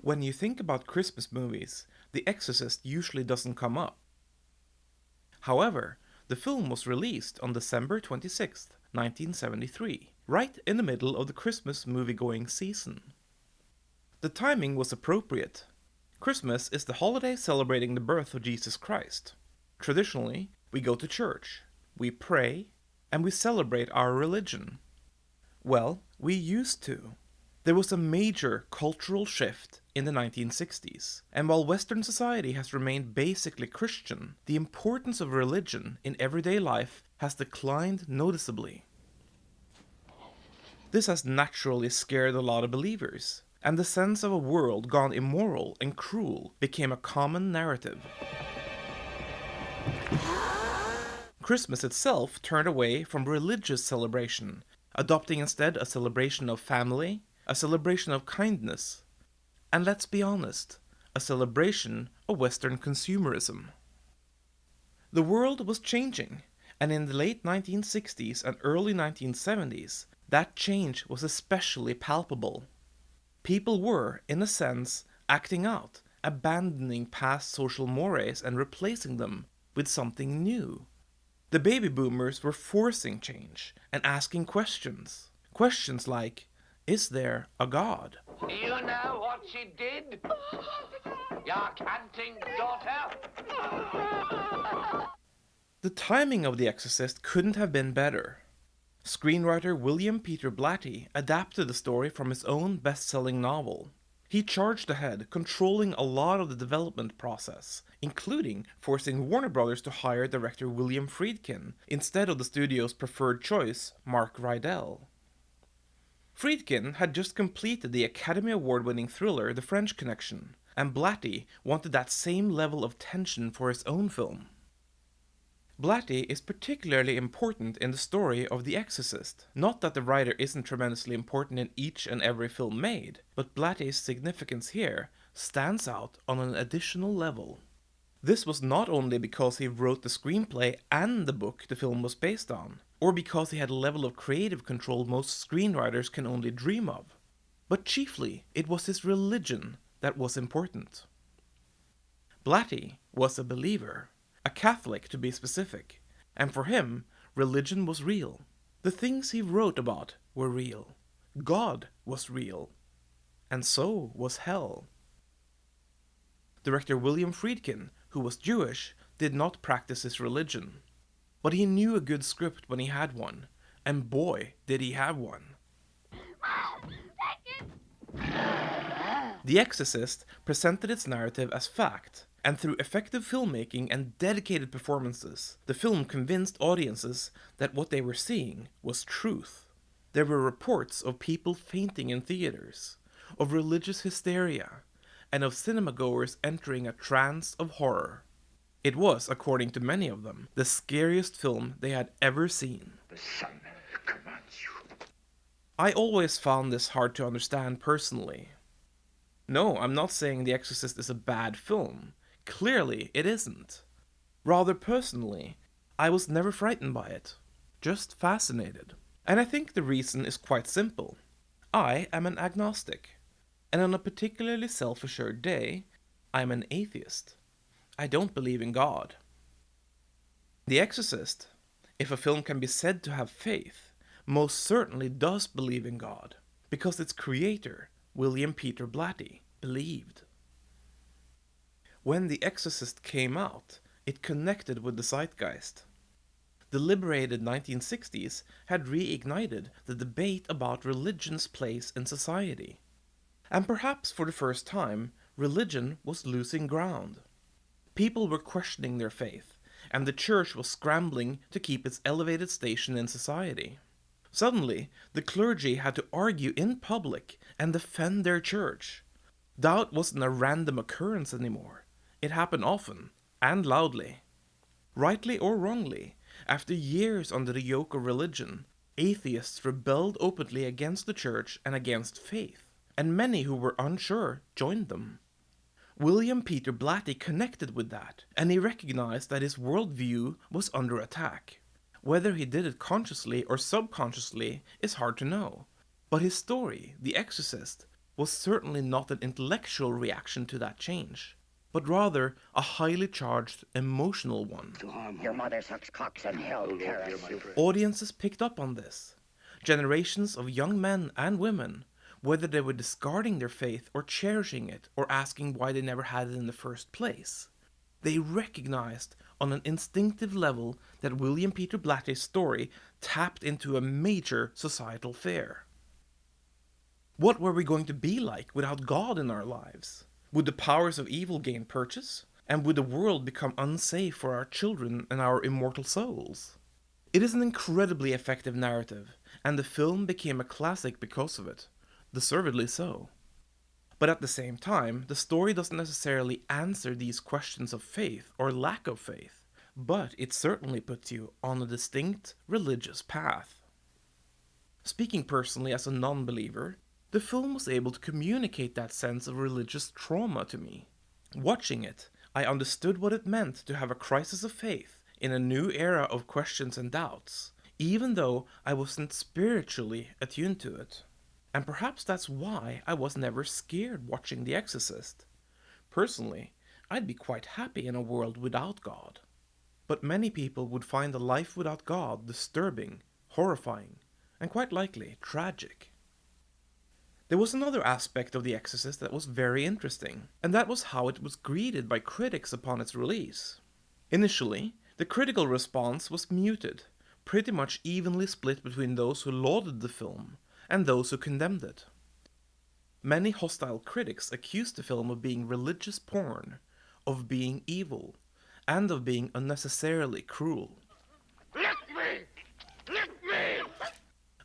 When you think about Christmas movies, The Exorcist usually doesn't come up. However, the film was released on December 26, 1973, right in the middle of the Christmas movie-going season. The timing was appropriate. Christmas is the holiday celebrating the birth of Jesus Christ. Traditionally, we go to church, we pray, and we celebrate our religion. Well, we used to. There was a major cultural shift in the 1960s, and while Western society has remained basically Christian, the importance of religion in everyday life has declined noticeably. This has naturally scared a lot of believers, and the sense of a world gone immoral and cruel became a common narrative. Christmas itself turned away from religious celebration, adopting instead a celebration of family, a celebration of kindness, and let's be honest, a celebration of Western consumerism. The world was changing, and in the late 1960s and early 1970s, that change was especially palpable. People were, in a sense, acting out, abandoning past social mores and replacing them with something new. The baby boomers were forcing change and asking questions. Questions like, is there a God? Do you know what she did? Your canting daughter? The timing of The Exorcist couldn't have been better. Screenwriter William Peter Blatty adapted the story from his own best-selling novel. He charged ahead, controlling a lot of the development process, including forcing Warner Brothers to hire director William Friedkin instead of the studio's preferred choice, Mark Rydell. Friedkin had just completed the Academy Award-winning thriller The French Connection, and Blatty wanted that same level of tension for his own film. Blatty is particularly important in the story of The Exorcist. Not that the writer isn't tremendously important in each and every film made, but Blatty's significance here stands out on an additional level. This was not only because he wrote the screenplay and the book the film was based on, or because he had a level of creative control most screenwriters can only dream of, but chiefly it was his religion that was important. Blatty was a believer, a Catholic to be specific, and for him, religion was real. The things he wrote about were real. God was real. And so was hell. Director William Friedkin, who was Jewish, did not practice his religion. But he knew a good script when he had one, and boy, did he have one. The Exorcist presented its narrative as fact, and through effective filmmaking and dedicated performances, the film convinced audiences that what they were seeing was truth. There were reports of people fainting in theaters, of religious hysteria, and of cinema-goers entering a trance of horror. It was, according to many of them, the scariest film they had ever seen. The sun commands you. I always found this hard to understand personally. No, I'm not saying The Exorcist is a bad film. Clearly, it isn't. Rather personally, I was never frightened by it. Just fascinated. And I think the reason is quite simple. I am an agnostic. And on a particularly self-assured day, I am an atheist. I don't believe in God. The Exorcist, if a film can be said to have faith, most certainly does believe in God, because its creator, William Peter Blatty, believed. When The Exorcist came out, it connected with the zeitgeist. The liberated 1960s had reignited the debate about religion's place in society. And perhaps for the first time, religion was losing ground. People were questioning their faith, and the church was scrambling to keep its elevated station in society. Suddenly, the clergy had to argue in public and defend their church. Doubt wasn't a random occurrence anymore. It happened often, and loudly. Rightly or wrongly, after years under the yoke of religion, atheists rebelled openly against the church and against faith, and many who were unsure joined them. William Peter Blatty connected with that, and he recognized that his worldview was under attack. Whether he did it consciously or subconsciously is hard to know, but his story, The Exorcist, was certainly not an intellectual reaction to that change, but rather a highly charged emotional one. Your mother sucks cocks in hell, Paris. Audiences picked up on this. Generations of young men and women, whether they were discarding their faith or cherishing it or asking why they never had it in the first place, they recognized on an instinctive level that William Peter Blatty's story tapped into a major societal fear. What were we going to be like without God in our lives? Would the powers of evil gain purchase? And would the world become unsafe for our children and our immortal souls? It is an incredibly effective narrative, and the film became a classic because of it, deservedly so. But at the same time, the story doesn't necessarily answer these questions of faith or lack of faith, but it certainly puts you on a distinct religious path. Speaking personally as a non-believer, the film was able to communicate that sense of religious trauma to me. Watching it, I understood what it meant to have a crisis of faith in a new era of questions and doubts, even though I wasn't spiritually attuned to it. And perhaps that's why I was never scared watching The Exorcist. Personally, I'd be quite happy in a world without God. But many people would find a life without God disturbing, horrifying, and quite likely tragic. There was another aspect of The Exorcist that was very interesting, and that was how it was greeted by critics upon its release. Initially, the critical response was muted, pretty much evenly split between those who lauded the film and those who condemned it. Many hostile critics accused the film of being religious porn, of being evil, and of being unnecessarily cruel. Lift me! Lift me!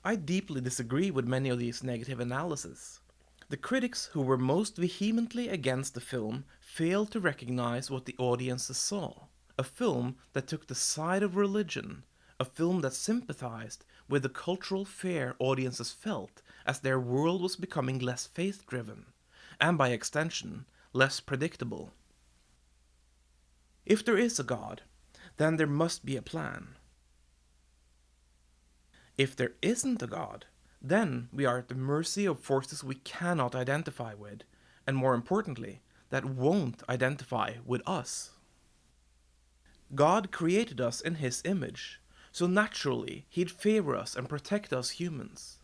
I deeply disagree with many of these negative analyses. The critics who were most vehemently against the film failed to recognize what the audiences saw. A film that took the side of religion, a film that sympathized with the cultural fear audiences felt as their world was becoming less faith-driven, and by extension, less predictable. If there is a God, then there must be a plan. If there isn't a God, then we are at the mercy of forces we cannot identify with, and more importantly, that won't identify with us. God created us in His image, so naturally He'd favor us and protect us humans.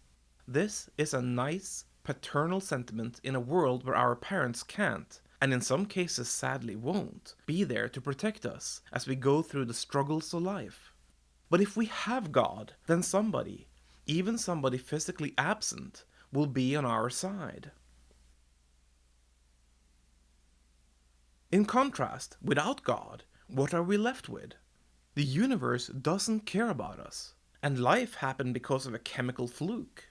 This is a nice, paternal sentiment in a world where our parents can't, and in some cases sadly won't, be there to protect us as we go through the struggles of life. But if we have God, then somebody, even somebody physically absent, will be on our side. In contrast, without God, what are we left with? The universe doesn't care about us, and life happened because of a chemical fluke.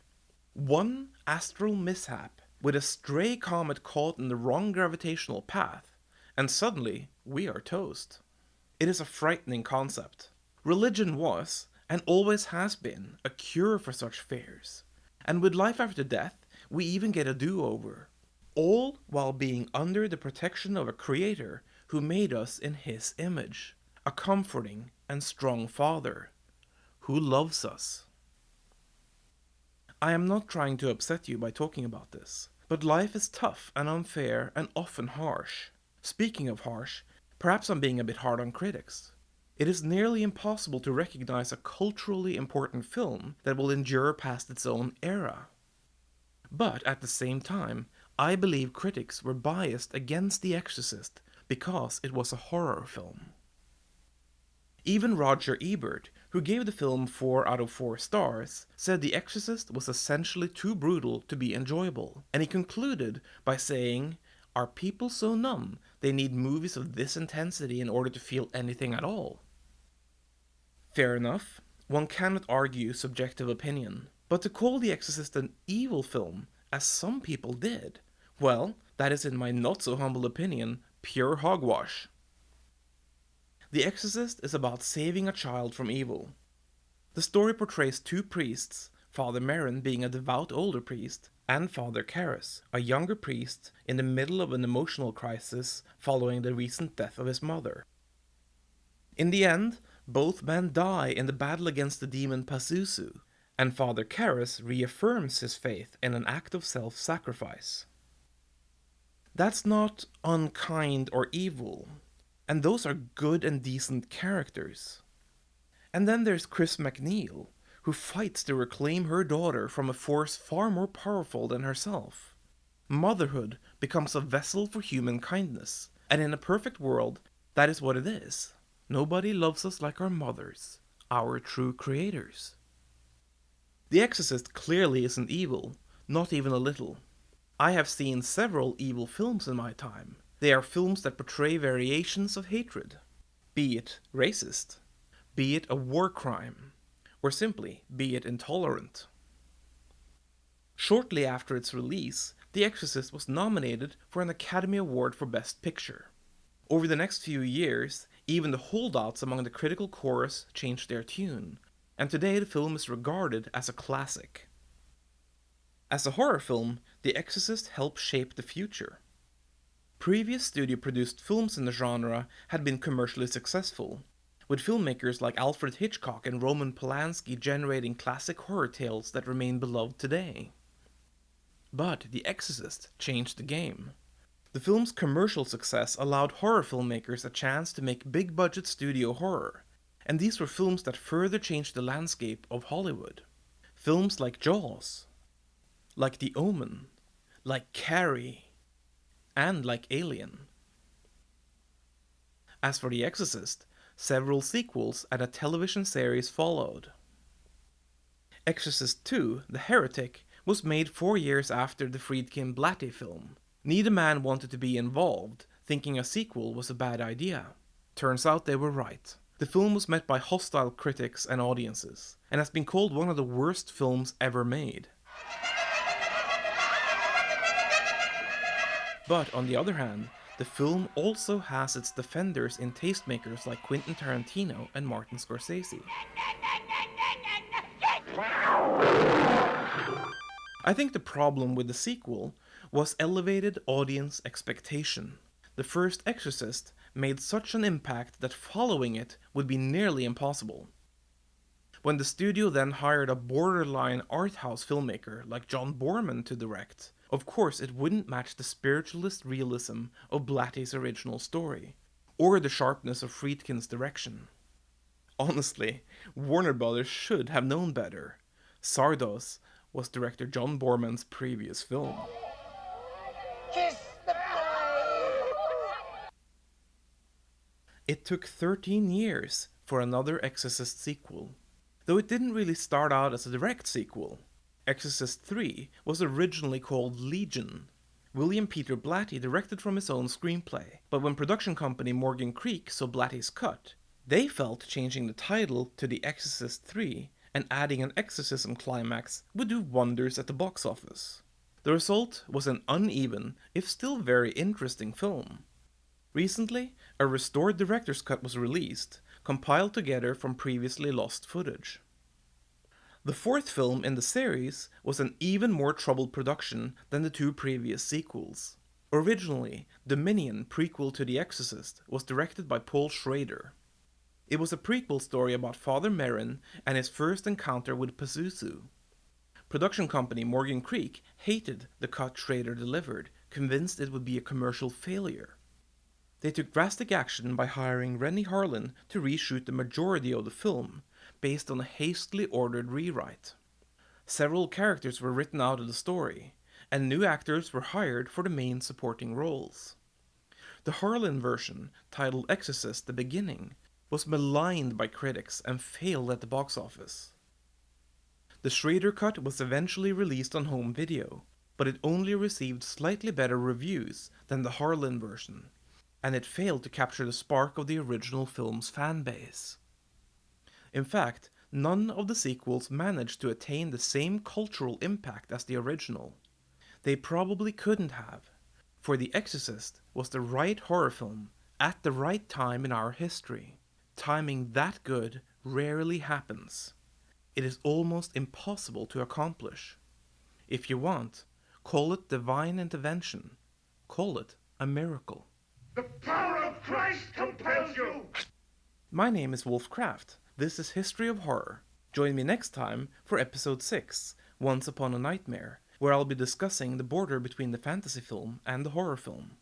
One astral mishap, with a stray comet caught in the wrong gravitational path, and suddenly we are toast. It is a frightening concept. Religion was, and always has been, a cure for such fears. And with life after death, we even get a do-over. All while being under the protection of a creator who made us in His image. A comforting and strong Father, who loves us. I am not trying to upset you by talking about this, but life is tough and unfair and often harsh. Speaking of harsh, perhaps I'm being a bit hard on critics. It is nearly impossible to recognize a culturally important film that will endure past its own era. But at the same time, I believe critics were biased against The Exorcist because it was a horror film. Even Roger Ebert, who gave the film 4 out of 4 stars, said The Exorcist was essentially too brutal to be enjoyable, and he concluded by saying, "Are people so numb they need movies of this intensity in order to feel anything at all?" Fair enough, one cannot argue subjective opinion, but to call The Exorcist an evil film, as some people did, well, that is in my not-so-humble opinion, pure hogwash. The Exorcist is about saving a child from evil. The story portrays 2 priests, Father Merrin being a devout older priest, and Father Karras, a younger priest in the middle of an emotional crisis following the recent death of his mother. In the end, both men die in the battle against the demon Pazuzu, and Father Karras reaffirms his faith in an act of self-sacrifice. That's not unkind or evil, and those are good and decent characters. And then there's Chris MacNeil, who fights to reclaim her daughter from a force far more powerful than herself. Motherhood becomes a vessel for human kindness, and in a perfect world, that is what it is. Nobody loves us like our mothers, our true creators. The Exorcist clearly isn't evil, not even a little. I have seen several evil films in my time. They are films that portray variations of hatred, be it racist, be it a war crime, or simply be it intolerant. Shortly after its release, The Exorcist was nominated for an Academy Award for Best Picture. Over the next few years, even the holdouts among the critical chorus changed their tune, and today the film is regarded as a classic. As a horror film, The Exorcist helped shape the future. Previous studio-produced films in the genre had been commercially successful, with filmmakers like Alfred Hitchcock and Roman Polanski generating classic horror tales that remain beloved today. But The Exorcist changed the game. The film's commercial success allowed horror filmmakers a chance to make big-budget studio horror, and these were films that further changed the landscape of Hollywood. Films like Jaws, like The Omen, like Carrie, and like Alien. As for The Exorcist, several sequels and a television series followed. Exorcist II, The Heretic, was made 4 years after the Friedkin Blatty film. Neither man wanted to be involved, thinking a sequel was a bad idea. Turns out they were right. The film was met by hostile critics and audiences, and has been called one of the worst films ever made. But on the other hand, the film also has its defenders in tastemakers like Quentin Tarantino and Martin Scorsese. I think the problem with the sequel was elevated audience expectation. The first Exorcist made such an impact that following it would be nearly impossible. When the studio then hired a borderline art house filmmaker like John Boorman to direct, of course it wouldn't match the spiritualist realism of Blatty's original story, or the sharpness of Friedkin's direction. Honestly, Warner Brothers should have known better. Zardoz was director John Boorman's previous film. Kiss the bride! It took 13 years for another Exorcist sequel, though it didn't really start out as a direct sequel. Exorcist III was originally called Legion. William Peter Blatty directed from his own screenplay, but when production company Morgan Creek saw Blatty's cut, they felt changing the title to The Exorcist III and adding an exorcism climax would do wonders at the box office. The result was an uneven, if still very interesting film. Recently, a restored director's cut was released, compiled together from previously lost footage. The fourth film in the series was an even more troubled production than the two previous sequels. Originally, Dominion, prequel to The Exorcist, was directed by Paul Schrader. It was a prequel story about Father Merrin and his first encounter with Pazuzu. Production company Morgan Creek hated the cut Schrader delivered, convinced it would be a commercial failure. They took drastic action by hiring Rennie Harlin to reshoot the majority of the film, based on a hastily ordered rewrite. Several characters were written out of the story, and new actors were hired for the main supporting roles. The Harlin version, titled Exorcist: The Beginning, was maligned by critics and failed at the box office. The Schrader cut was eventually released on home video, but it only received slightly better reviews than the Harlin version, and it failed to capture the spark of the original film's fanbase. In fact, none of the sequels managed to attain the same cultural impact as the original. They probably couldn't have, for The Exorcist was the right horror film at the right time in our history. Timing that good rarely happens. It is almost impossible to accomplish. If you want, call it divine intervention. Call it a miracle. The power of Christ compels you! My name is Wolf Craft. This is History of Horror. Join me next time for episode 6, Once Upon a Nightmare, where I'll be discussing the border between the fantasy film and the horror film.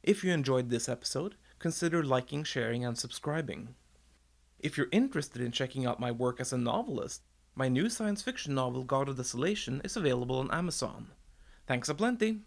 If you enjoyed this episode, consider liking, sharing, and subscribing. If you're interested in checking out my work as a novelist, my new science fiction novel God of Desolation is available on Amazon. Thanks a plenty!